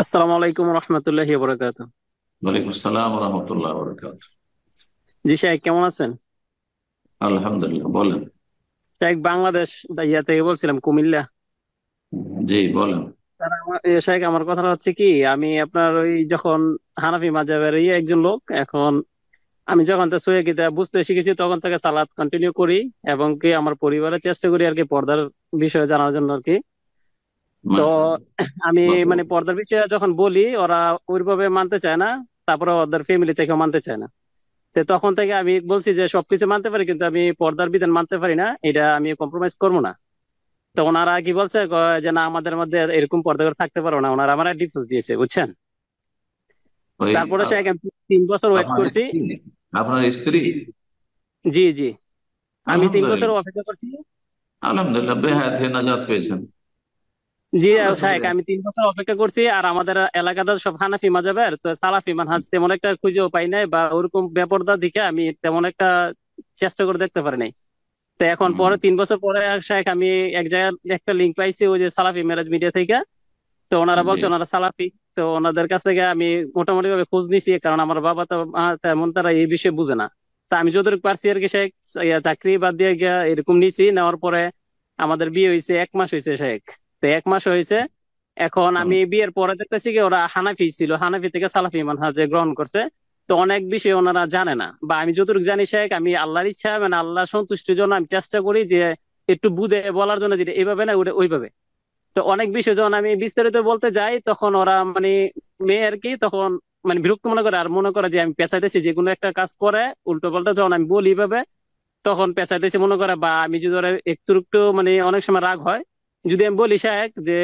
আসসালামু আলাইকুম রহমতুল্লাহি ওয়া বারাকাতুহু। ওয়ালাইকুম আসসালাম রহমতুল্লাহ বরকাত। জি শাইখ, কেমন আছেন? আলহামদুলিল্লাহ, বলেন। শাইখ, বাংলাদেশ ইয়া থেকে বলছিলাম, কুমিল্লা। জি, বলেন। শাইখ, আমার কথা হচ্ছে কি, আমি আপনার ওই যখন হানাফি মাযহাবের একজন লোক এখন, আমি যখন তো সহিহ কিতাব বুঝতে শিখেছি তখন থেকে সালাত কন্টিনিউ করি, এবং কি আমার পরিবারের চেষ্টা করি আর কি পর্দার বিষয়ে জানার জন্য আর কি। তো মাশাআল্লাহ। আমি বাহ। মানে পর্দার বিষয়ে যখন বলি ওরা ওইভাবে মানতে চায় না, তারপরে ওদের ফ্যামিলি থেকেও মানতে চায় না। তো তখন থেকে আমি বলছি যে সবকিছু মানতে পারি কিন্তু আমি পর্দার বিধান মানতে পারি না, এটা আমি কম্প্রোমাইজ করবো না। তো ওনারা কি বলছে, যে না, আমাদের মধ্যে এরকম পর্দা করে থাকতে পারো না, ওনারা আমার ডিভোর্স দিয়েছে, বুঝছেন। ওই তারপরে সে আ- 3 বছর ওয়েট আপনার করছি। স্ত্রী আপনার স্ত্রী জি জি জি। আমি 3 বছর আলহামদুলিল্লাহ। অপেক্ষা করছি। আলহামদুলিল্লাহ, বেহায়াত হয়ে নাজাত পেয়েছেন। জি আল্লাহ শাহেক, শুকরিয়া। আমি 3 বছর অপেক্ষা করছি, আর আমাদের এলাকাটা সব হানাফি মাযহাবের, তো সালাফি মানহাজ তেমন একটা খুঁজেও পাই নাই, বা ওরকম বেপরদা দিকে আমি তেমন একটা চেষ্টা করে দেখতে পারি নাই। তো এখন হুম, পরে 3 বছর পরে শাহেক আমি এক জায়গায় একটা লিঙ্ক পাইছি, ওই যে সালাফি মেরাজ মিডিয়া থেকে। তো ওনারা জি। বলছে ওনারা সালাফি। তো ওনাদের কাছ থেকে আমি মোটামুটি ভাবে খোঁজ নিছি, কারণ আমার বাবা তো তেমন তারা এই বিষয়ে বুঝে না। তা আমি যতটুকু পারছি আর কি শেখ, চাকরি বাদ দিয়ে গিয়া এরকম নিছি, নেওয়ার পরে আমাদের বিয়ে হয়েছে 1 মাস হয়েছে শেখ। তো 1 মাস হয়েছে। এখন আমি হুম, বিয়ের পরে দেখতেছি কি ওরা হানাফি ছিল, হানাফি থেকে সালাফি মানহাজে গ্রহণ করছে। তো অনেক বিষয় ওনারা জানে না, বা আমি যতটুকু জানি শেখ, আমি আল্লাহর ইচ্ছা মানে আল্লাহ সন্তুষ্টির জন্য আমি চেষ্টা করি যে একটু বুঝে বলার জন্য, যেটা এইভাবে না ওটা ওইভাবে। তো অনেক বিষয় যখন আমি বিস্তারিত বলতে যাই তখন ওরা মানে মেয়ে আর কি, তখন মানে বিরক্ত মনে করে, আর মনে করে যে আমি পেঁচাইতেছি যে কোনো একটা কাজ করে। উল্টো পাল্টা যখন আমি বলি ভাবে তখন পেঁচাইতেছি মনে করে, বা আমি যদি ওরা একটু একটু মানে অনেক সময় রাগ হয়, যদি আমি বলি সাহেব যে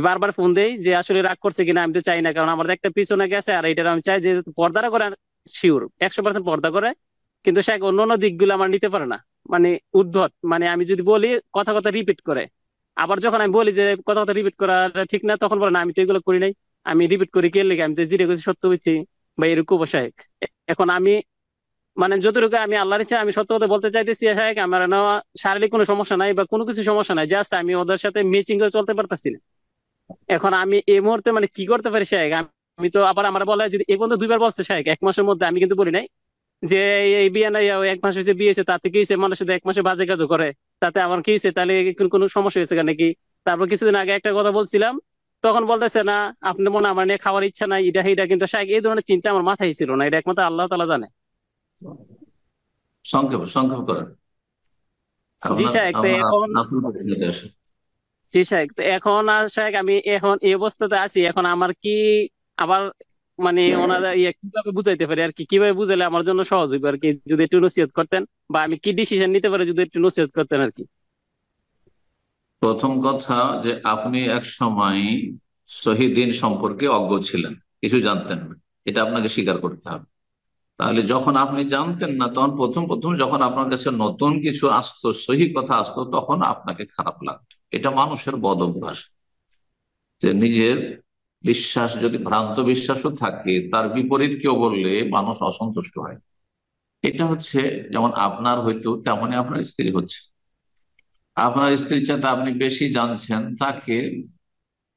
বারবার ফোন দেই যে আসলে রাগ করছে কিনা, আমি তো চাই না, কারণ আমার একটা পিছনে গেছে, আর এটা আমি চাই যে পর্দাটা করে। শিওর 100% পর্দা করে, কিন্তু সে অন্য অন্য দিকগুলো আমার নিতে পারে না। মানে উদ্ভট, মানে আমি যদি বলি কথা কথা রিপিট করে। আবার যখন আমি বলি যে কথা কথা রিপিট করা ঠিক না, তখন বলে না আমি তো এগুলো করি নাই, আমি রিপিট করি কে লেগে, আমি তো যেটা করছি সত্য বলছি। বা এরকম শাহেক। এখন আমি মানে যতটুকু আমি আল্লাহর ইচ্ছা আমি সত্য কথা বলতে চাইতেছি শাহেক, আমার না শারীরিক কোনো সমস্যা নাই বা কোনো কিছু সমস্যা নাই, জাস্ট আমি ওদের সাথে ম্যাচিং করে চলতে পারতেছি না। এখন আমি এই মুহূর্তে মানে কি করতে পারি শাহেক? আমি তো আবার আমার বলা যদি এই পর্যন্ত 2 বার বলছে শাহেক 1 মাসের মধ্যে, আমি কিন্তু বলি নাই যে এই বিয়ে নাই, 1 মাস হয়েছে বিয়ে হয়েছে, তাতে কি হয়েছে, মানুষের সাথে 1 মাসে বাজে কাজও করে, তাতে আমার কি হয়েছে, তাহলে কোনো সমস্যা হয়েছে নাকি? তারপর কিছুদিন আগে একটা কথা বলছিলাম, তখন বলতেছে না আপনি মনে হয় আমার নিয়ে খাওয়ার ইচ্ছা নাই, এটা এটা, কিন্তু শাহেক এই ধরনের চিন্তা আমার মাথায় ছিল না, এটা একমাত্র আল্লাহ তাআলা জানে। সংক্ষেপ সংক্ষেপ করেন। জি আপনার শাহেক, তো আপনার এখন আসল পরিচয়টা আসে। জি শাহেক, তো এখন আর শাহেক আমি এখন এই অবস্থাতে আছি, এখন আমার কি আবার মানে ওনারা কিভাবে বুঝাইতে পারি আর কি, কিভাবে বুঝাইলে আমার জন্য সহজ হইবে আর কি, যদি একটু নসিহত করতেন, বা আমি কি ডিসিশন নিতে পারি যদি একটু নসিহত করতেন আর কি। প্রথম কথা, যে আপনি এক সময় শহীদিন সম্পর্কে অজ্ঞ ছিলেন, কিছু জানতেন না, এটা আপনাকে স্বীকার করতে হবে। তাহলে যখন আপনি জানতেন না, তখন প্রথম প্রথম যখন আপনার কাছে নতুন কিছু আসতো, সহি কথা আসতো, তখন আপনাকে খারাপ লাগতো। এটা মানুষের বদ অভ্যাস, যে নিজের বিশ্বাস যদি ভ্রান্ত বিশ্বাসও থাকে, তার বিপরীত কেউ বললে মানুষ অসন্তুষ্ট হয়। এটা হচ্ছে, যেমন আপনার হয়তো তেমনই আপনার স্ত্রী হচ্ছে। আপনার স্ত্রীর চাইতে আপনি বেশি জানছেন তাকে,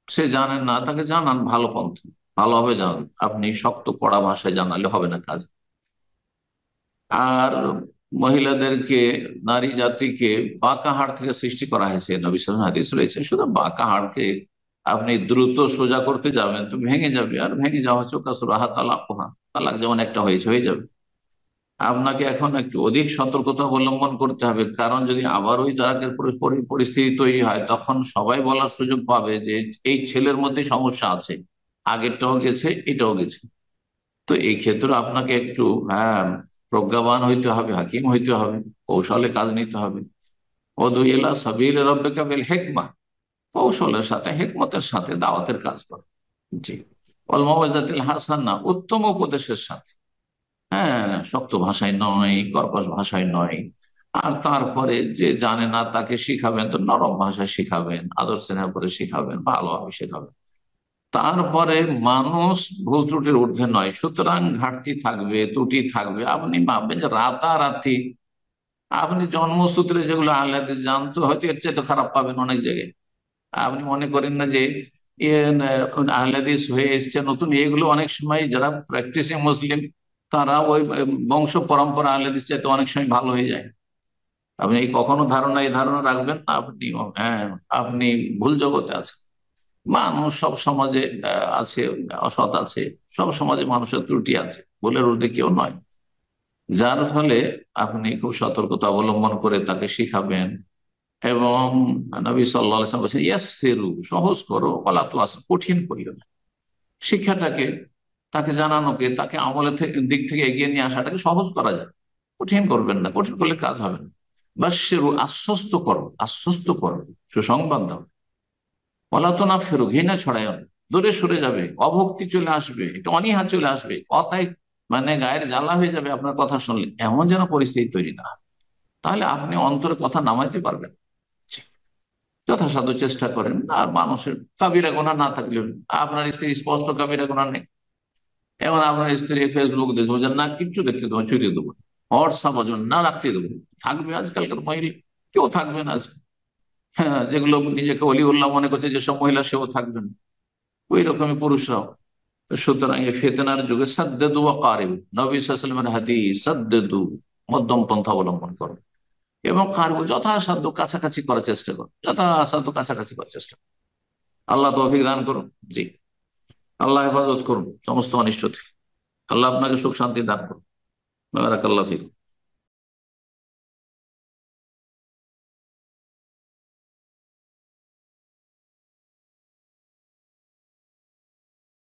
সে জানেন না, তাকে জানান ভালো পন্থা, ভালোভাবে জানান। আপনি শক্ত কড়া ভাষায় জানালে হবে না কাজ। আর মহিলাদেরকে, নারী জাতিকে বাঁকা হাড় থেকে সৃষ্টি করা হয়েছে, নবী সাল্লাল্লাহু আলাইহি হাদিস রয়েছে। শুধু বাঁকা হাড়কে আপনি দ্রুত সোজা করতে যাবেন তো ভেঙে যাবে, আর ভেঙে যাওয়া হচ্ছে কাসরাহা তালাকুহা, তালাক যেমন একটা হয়েছে হয়ে যাবে। আপনাকে এখন একটু অধিক সতর্কতা অবলম্বন করতে হবে, কারণ যদি আবার ওই তালাকের পরিস্থিতি তৈরি হয়, তখন সবাই বলার সুযোগ পাবে যে এই ছেলের মধ্যে সমস্যা আছে, আগেরটাও গেছে এটাও গেছে। তো এই ক্ষেত্রে আপনাকে একটু, হ্যাঁ, প্রজ্ঞাবান হইতে হবে, হাকিম হইতে হবে, কৌশলে কাজ নিতে হবে। ওদু ইলা সাবিল রাব্বিকা বিল হিকমা, কৌশলের সাথে হেকমতের সাথে দাওয়াতের কাজ করে। জি। ওয়াল মাওয়াজাতিল হাসানা, উত্তম উপদেশের সাথে। হ্যাঁ, শক্ত ভাষায় নয়, কর্কশ ভাষায় নয়। আর তারপরে যে জানে না তাকে শিখাবেন, তো নরম ভাষায় শিখাবেন, আদর স্নেহ করে শিখাবেন, ভালোভাবে শেখাবেন। তারপরে মানুষ ভুল ত্রুটির ঊর্ধ্বে নয়, সুতরাং ঘাটতি থাকবে, ত্রুটি থাকবে। আপনি ভাববেন যে রাতারাতি আপনি জন্মসূত্রে যেগুলো আহলে হাদিস জানতো, হয়তো এর চেয়ে তো খারাপ পাবেন অনেক জায়গায়। আপনি মনে করেন না যে আহলে হাদিস হয়ে এসছে নতুন, এগুলো অনেক সময় যারা প্র্যাকটিসিং মুসলিম তারা ওই বংশ পরম্পরা আহলে হাদিস চাইতে অনেক সময় ভালো হয়ে যায়। আপনি এই কখনো এই ধারণা রাখবেন না আপনি, হ্যাঁ, আপনি ভুল জগতে আছেন। মানুষ সব সমাজে আছে, অসৎ আছে, সব সমাজে মানুষের ত্রুটি আছে, ভুলের ঊর্ধ্বে কেউ নয়। যার ফলে আপনি খুব সতর্কতা অবলম্বন করে তাকে শিখাবেন। এবং নবী সাল্লাল্লাহু আলাইহি ওয়াসাল্লাম বলেছেন ইয়াসসিরু, সহজ করো, ওয়ালা তুআসসিরু, কঠিন করিও না। শিক্ষাটাকে, তাকে জানানোকে, তাকে আমলের দিক থেকে এগিয়ে নিয়ে আসাটাকে সহজ করা যায়, কঠিন করবেন না, কঠিন করলে কাজ হবে না। বাশশিরু, আশ্বস্ত করো, আশ্বস্ত করো, সুসংবাদ দাও। ওয়ালা তুনাফিরু, ঘৃণা ছড়ায় না, দূরে সরে যাবে, অভক্তি চলে আসবে, একটু অনীহা চলে আসবে, কথায় মানে গায়ের জ্বালা হয়ে যাবে আপনার কথা শুনলে, এমন যেন পরিস্থিতি তৈরি না হয়। তাহলে আপনি অন্তরে কথা নামাইতে পারবেন। যথাসাধ্য চেষ্টা করেন। আর মানুষের কাবিরা গুনাহ না থাকলে, আপনার স্ত্রী স্পষ্ট কাবিরা গুনাহ নেই, এবং আপনার স্ত্রী ফেসবুক দেখবো যে না কিচ্ছু দেখতে দেবো, ছড়িয়ে দেবো, হোয়াটসঅ্যাপ না রাখতে দেবো, থাকবে আজকালকার মহিলা, কেউ থাকবে না আজকে। হ্যাঁ, যেগুলো নিজেকে অলিউল্লাহ মনে করছে যেসব মহিলা, সেও থাকবে না, ওই রকমই পুরুষরাও। সুতরাং এই ফিতনার যুগে সাদ্দেদু ওয়া কারিবু, নবী সাল্লাল্লাহু আলাইহি ওয়াসাল্লামের হাদিস, সাদ্দেদু, মধ্যম পন্থা অবলম্বন করো, এবং কারিবু, যথাসাধ্য কাছাকাছি করার চেষ্টা করো, যথাসাধ্য কাছাকাছি করার চেষ্টা করো। আল্লাহ তৌফিক দান করুন। জি, আল্লাহ হেফাজত করুন সমস্ত অনিষ্ট থেকে। আল্লাহ আপনাকে সুখ শান্তি দান করুন। বারাকাল্লাহু ফিক।